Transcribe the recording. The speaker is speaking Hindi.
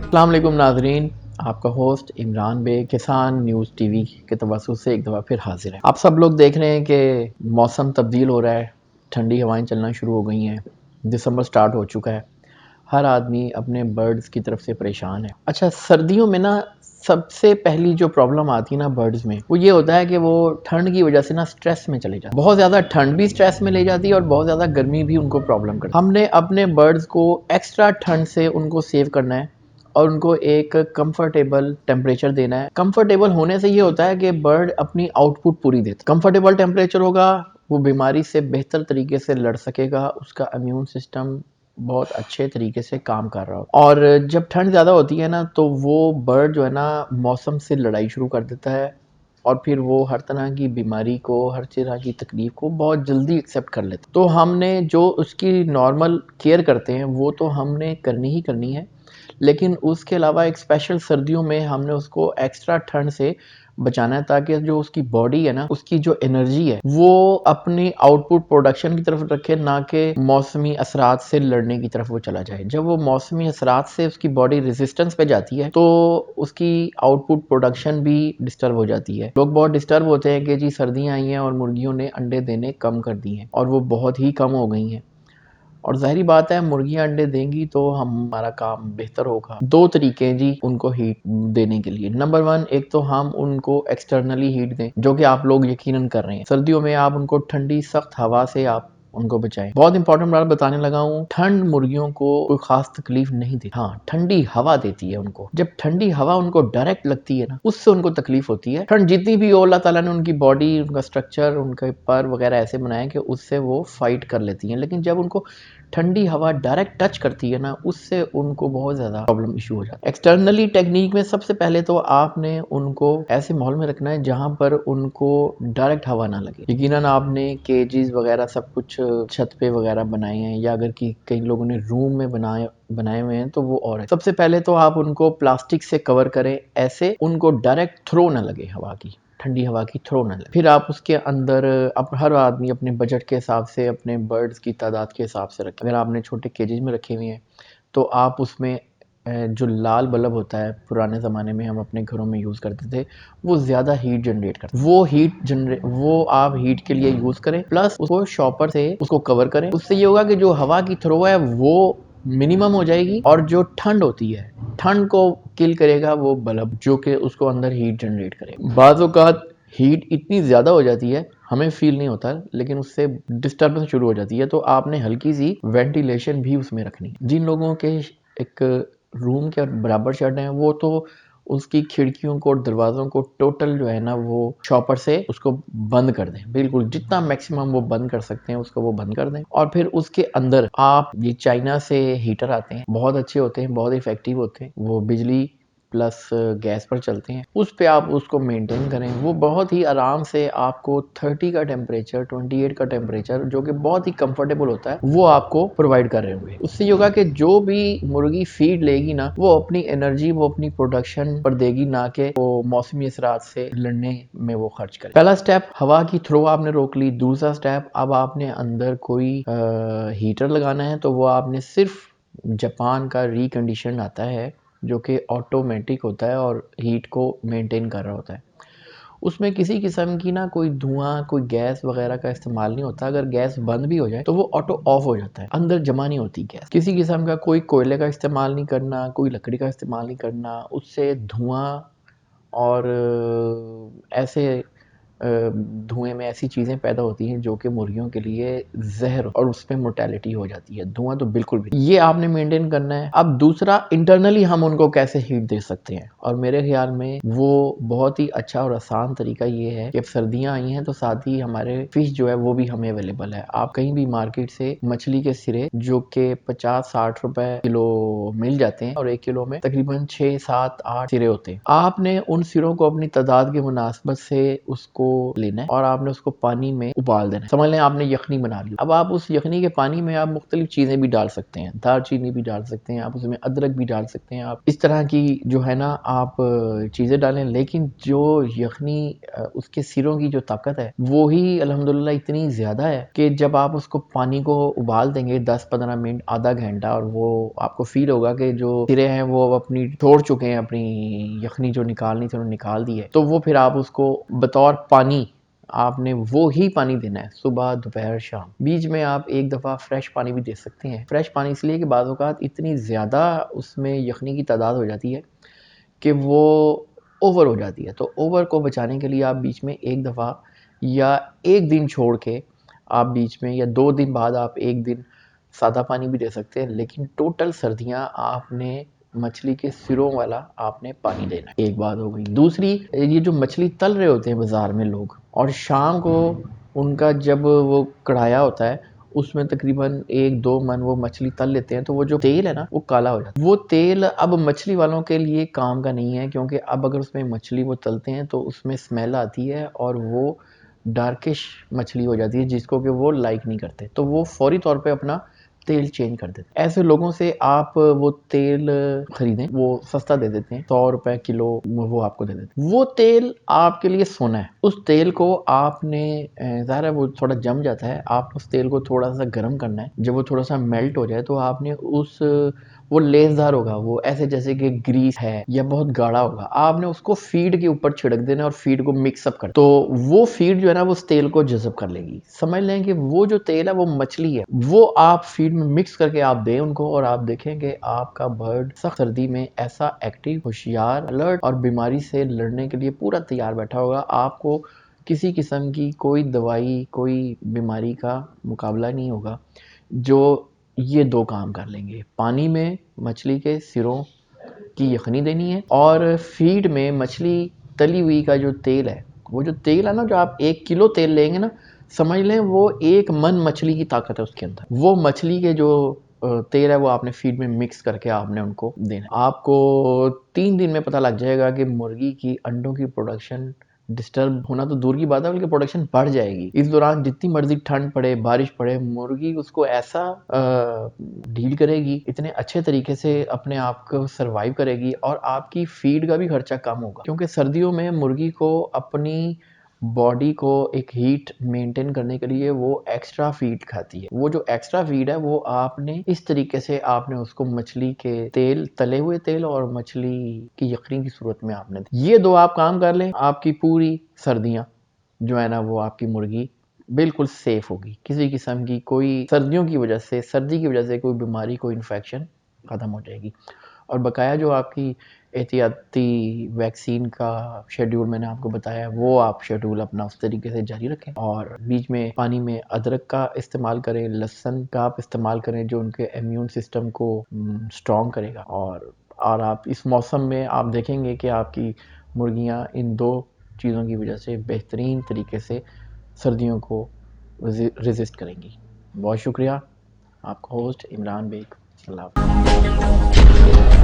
अस्सलाम वालेकुम नाजरीन, आपका होस्ट इमरान बेग किसान न्यूज़ टीवी के तवज्जुह से एक दफ़ा फिर हाजिर है। आप सब लोग देख रहे हैं कि मौसम तब्दील हो रहा है, ठंडी हवाएं चलना शुरू हो गई हैं, दिसंबर स्टार्ट हो चुका है। हर आदमी अपने बर्ड्स की तरफ से परेशान है। अच्छा, सर्दियों में ना सबसे पहली जो प्रॉब्लम आती है ना बर्ड्स में, वो ये होता है कि वो ठंड की वजह से ना स्ट्रेस में चले जाते हैं। बहुत ज़्यादा ठंड भी स्ट्रेस में ले जाती है और बहुत ज़्यादा गर्मी भी उनको प्रॉब्लम करती है। हमने अपने बर्ड्स को एक्स्ट्रा ठंड से उनको सेव करना है और उनको एक कंफर्टेबल टेम्परेचर देना है। कंफर्टेबल होने से ये होता है कि बर्ड अपनी आउटपुट पूरी देता है। कंफर्टेबल टेम्परेचर होगा, वो बीमारी से बेहतर तरीके से लड़ सकेगा, उसका इम्यून सिस्टम बहुत अच्छे तरीके से काम कर रहा हो। और जब ठंड ज़्यादा होती है ना, तो वो बर्ड जो है ना मौसम से लड़ाई शुरू कर देता है और फिर वो हर तरह की बीमारी को, हर तरह की तकलीफ को बहुत जल्दी एक्सेप्ट कर लेता है। तो हमने जो उसकी नॉर्मल केयर करते हैं वो तो हमने करनी ही करनी है, लेकिन उसके अलावा एक स्पेशल सर्दियों में हमने उसको एक्स्ट्रा ठंड से बचाना है, ताकि जो उसकी बॉडी है ना, उसकी जो एनर्जी है वो अपनी आउटपुट प्रोडक्शन की तरफ रखे, ना कि मौसमी असरात से लड़ने की तरफ वो चला जाए। जब वो मौसमी असरात से उसकी बॉडी रेजिस्टेंस पे जाती है तो उसकी आउटपुट प्रोडक्शन भी डिस्टर्ब हो जाती है। लोग बहुत डिस्टर्ब होते हैं कि जी सर्दियाँ आई हैं और मुर्गियों ने अंडे देने कम कर दिए हैं, और वो बहुत ही कम हो गई हैं। और ज़ाहिर बात है, मुर्गियाँ अंडे देंगी तो हमारा काम बेहतर होगा। 2 तरीके हैं जी उनको हीट देने के लिए। नंबर 1, एक तो हम उनको एक्सटर्नली हीट दें, जो कि आप लोग यकीनन कर रहे हैं। सर्दियों में आप उनको ठंडी सख्त हवा से आप उनको बचाएं। बहुत इंपॉर्टेंट बात बताने लगा हूँ, ठंड मुर्गियों को कोई खास तकलीफ नहीं देती। हाँ, ठंडी हवा देती है उनको। जब ठंडी हवा उनको डायरेक्ट लगती है ना, उससे उनको तकलीफ होती है। ठंड जितनी भी हो, अल्लाह ताला ने उनकी बॉडी, उनका स्ट्रक्चर, उनके पर वगैरह ऐसे बनाए कि उससे वो फाइट कर लेती हैं। लेकिन जब उनको ठंडी हवा डायरेक्ट टच करती है ना, उससे उनको बहुत ज़्यादा प्रॉब्लम इशू हो जाता है। एक्सटर्नली टेक्निक में सबसे पहले तो आपने उनको ऐसे माहौल में रखना है जहाँ पर उनको डायरेक्ट हवा ना लगे। यकीनन आपने केजेस वगैरह सब कुछ छत पे वगैरह बनाए हैं, या अगर कि कई लोगों ने रूम में बनाए हुए हैं तो वो और है। सबसे पहले तो आप उनको प्लास्टिक से कवर करें, ऐसे उनको डायरेक्ट थ्रो ना लगे हवा की, ठंडी हवा की थ्रो न लगे। फिर आप उसके अंदर हर आदमी अपने बजट के हिसाब से, अपने बर्ड्स की तादाद के हिसाब से रखें। अगर आपने छोटे केजेज में रखे हुए हैं तो आप उसमें जो लाल बल्ब होता है, पुराने ज़माने में हम अपने घरों में यूज़ करते थे, वो ज़्यादा हीट जनरेट करता है। वो आप हीट के लिए यूज़ करें, प्लस उसको शॉपर से उसको कवर करें। उससे ये होगा कि जो हवा की थ्रो है वो मिनिमम हो जाएगी, और जो ठंड होती है, ठंड को किल करेगा वो बल्ब, जो कि उसको अंदर हीट जनरेट करेगा। बाज़ औक़ात हीट इतनी ज़्यादा हो जाती है, हमें फील नहीं होता, लेकिन उससे डिस्टर्बेंस शुरू हो जाती है, तो आपने हल्की सी वेंटिलेशन भी उसमें रखनी है। जिन लोगों के एक रूम के बराबर शेड है, वो तो उसकी खिड़कियों को और दरवाज़ों को टोटल जो है ना, वो शॉपर से उसको बंद कर दें। बिल्कुल जितना मैक्सिमम वो बंद कर सकते हैं उसको वो बंद कर दें। और फिर उसके अंदर आप, ये चाइना से हीटर आते हैं, बहुत अच्छे होते हैं, बहुत इफ़ेक्टिव होते हैं। वो बिजली प्लस गैस पर चलते हैं, उस पे आप उसको मेंटेन करें। वो बहुत ही आराम से आपको 30 का टेम्परेचर, 28 का टेम्परेचर, जो कि बहुत ही कंफर्टेबल होता है, वो आपको प्रोवाइड कर रहे होंगे। उससे ये होगा कि जो भी मुर्गी फीड लेगी ना, वो अपनी एनर्जी, वो अपनी प्रोडक्शन पर देगी, ना कि वो मौसमी असरात से लड़ने में वो खर्च करे। पहला स्टेप हवा की थ्रो आपने रोक ली। दूसरा स्टेप, अब आपने अंदर कोई हीटर लगाना है, तो वो आपने सिर्फ जापान का रिकंडीशन आता है, जो कि ऑटोमेटिक होता है और हीट को मेंटेन कर रहा होता है। उसमें किसी किस्म की ना कोई धुआं, कोई गैस वगैरह का इस्तेमाल नहीं होता। अगर गैस बंद भी हो जाए तो वो ऑटो ऑफ हो जाता है, अंदर जमा नहीं होती गैस। किसी किस्म का कोई कोयले का इस्तेमाल नहीं करना, कोई लकड़ी का इस्तेमाल नहीं करना। उससे धुआं और ऐसे धुएँ में ऐसी चीज़ें पैदा होती हैं जो कि मुर्गियों के लिए ज़हर, और उसमें मोर्टेलिटी हो जाती है। धुआं तो बिल्कुल भी, ये आपने मेंटेन करना है। अब दूसरा, इंटरनली हम उनको कैसे हीट दे सकते हैं, और मेरे ख्याल में वो बहुत ही अच्छा और आसान तरीका ये है कि अब सर्दियाँ आई हैं तो साथ ही हमारे फिश जो है वो भी हमें अवेलेबल है। आप कहीं भी मार्केट से मछली के सिरे, जो कि 50-60 रुपए किलो मिल जाते हैं, और 1 किलो में तकरीबन 6, 7, 8 सिरे होते हैं। आपने उन सिरों को अपनी तादाद के मुनासिबत से उसको लेना है और आपने उसको पानी में उबाल देना है। समझ लें आपने यखनी बना ली। अब आप उस यखनी के पानी में आप मुख्तलिफ चीज़ें भी डाल सकते हैं, दालचीनी भी डाल सकते हैं, आप उसमें अदरक भी डाल सकते हैं, आप इस तरह की जो है ना आप चीज़ें डालें। लेकिन जो यखनी उसके सिरों की जो ताकत है वो ही अल्हम्दुलिल्लाह इतनी ज़्यादा है कि जब आप उसको पानी को उबाल देंगे 10-15 मिनट, आधा घंटा, और वो आपको फील होगा कि जो सिरे हैं वो अपनी छोड़ चुके हैं, अपनी यखनी जो निकालनी थी उन्होंने निकाल दी है, तो वो फिर आप उसको बतौर पानी आपने वो ही पानी देना है, सुबह दोपहर शाम। बीच में आप एक दफ़ा फ्रेश पानी भी दे सकते हैं। फ्रेश पानी इसलिए कि बाज़ औक़ात इतनी ज़्यादा उसमें यखनी की तादाद हो जाती है कि वो ओवर हो जाती है। तो ओवर को बचाने के लिए आप बीच में एक दफ़ा या एक दिन छोड़ के आप बीच में, या 2 दिन बाद आप एक दिन सादा पानी भी दे सकते हैं। लेकिन टोटल सर्दियाँ आपने मछली के सिरों वाला आपने पानी देना है। एक बात हो गई। दूसरी, ये जो मछली तल रहे होते हैं बाज़ार में लोग, और शाम को उनका जब वो कढ़ाया होता है उसमें तकरीबन 1-2 मन वो मछली तल लेते हैं, तो वो जो तेल है ना वो काला हो जाता है। वो तेल अब मछली वालों के लिए काम का नहीं है, क्योंकि अब अगर उसमें मछली वो तलते हैं तो उसमें स्मेल आती है और वो डार्किश मछली हो जाती है, जिसको कि वो लाइक नहीं करते। तो वो फौरी तौर पे अपना तेल चेंज कर देते हैं। ऐसे लोगों से आप वो तेल खरीदें, वो सस्ता दे देते हैं, 100 रुपए किलो वो आपको दे देते हैं। वो तेल आपके लिए सोना है। उस तेल को आपने ज़ाहिर है वो थोड़ा जम जाता है, आप उस तेल को थोड़ा सा गर्म करना है। जब वो थोड़ा सा मेल्ट हो जाए तो आपने वो लेसदार होगा, वो ऐसे जैसे कि ग्रीस है या बहुत गाढ़ा होगा, आपने उसको फीड के ऊपर छिड़क देना और फीड को मिक्सअप कर, तो वो फीड जो है ना वो उस तेल को जज़ब कर लेगी। समझ लें कि वो जो तेल है वो मछली है, वो आप फीड में मिक्स करके आप दें उनको, और आप देखें कि आपका बर्ड सख्त सर्दी में ऐसा एक्टिव, होशियार, अलर्ट और बीमारी से लड़ने के लिए पूरा तैयार बैठा होगा। आपको किसी किस्म की कोई दवाई, कोई बीमारी का मुकाबला नहीं होगा, जो ये 2 काम कर लेंगे। पानी में मछली के सिरों की यखनी देनी है, और फीड में मछली तली हुई का जो तेल है, वो जो तेल है ना, जो आप 1 किलो तेल लेंगे ना, समझ लें वो 1 मन मछली की ताकत है उसके अंदर। वो मछली के जो तेल है वो आपने फीड में मिक्स करके आपने उनको देना है। आपको 3 दिन में पता लग जाएगा कि मुर्गी की अंडों की प्रोडक्शन डिस्टर्ब होना तो दूर की बात है, बल्कि प्रोडक्शन बढ़ जाएगी। इस दौरान जितनी मर्जी ठंड पड़े, बारिश पड़े, मुर्गी उसको ऐसा डील करेगी, इतने अच्छे तरीके से अपने आप को सर्वाइव करेगी, और आपकी फीड का भी खर्चा कम होगा, क्योंकि सर्दियों में मुर्गी को अपनी बॉडी को एक हीट मेंटेन करने के लिए वो एक्स्ट्रा फीड खाती है। वो जो एक्स्ट्रा फीड है वो आपने इस तरीके से आपने उसको मछली के तेल, तले हुए तेल और मछली की यखनी की सूरत में आपने ये 2 आप काम कर लें, आपकी पूरी सर्दियां जो है ना वो आपकी मुर्गी बिल्कुल सेफ होगी। किसी किस्म की कोई सर्दियों की वजह से, सर्दी की वजह से कोई बीमारी, कोई इन्फेक्शन ख़त्म हो जाएगी। और बकाया जो आपकी एहतियाती वैक्सीन का शेड्यूल मैंने आपको बताया, वो आप शेड्यूल अपना उस तरीके से जारी रखें, और बीच में पानी में अदरक का इस्तेमाल करें, लहसुन का आप इस्तेमाल करें, जो उनके इम्यून सिस्टम को स्ट्रॉन्ग करेगा। और आप इस मौसम में आप देखेंगे कि आपकी मुर्गियाँ इन 2 चीज़ों की वजह से बेहतरीन तरीके से सर्दियों को रेजिस्ट करेंगी। बहुत शुक्रिया। आपका होस्ट इमरान बेग। अल्लाह हाफ़िज़।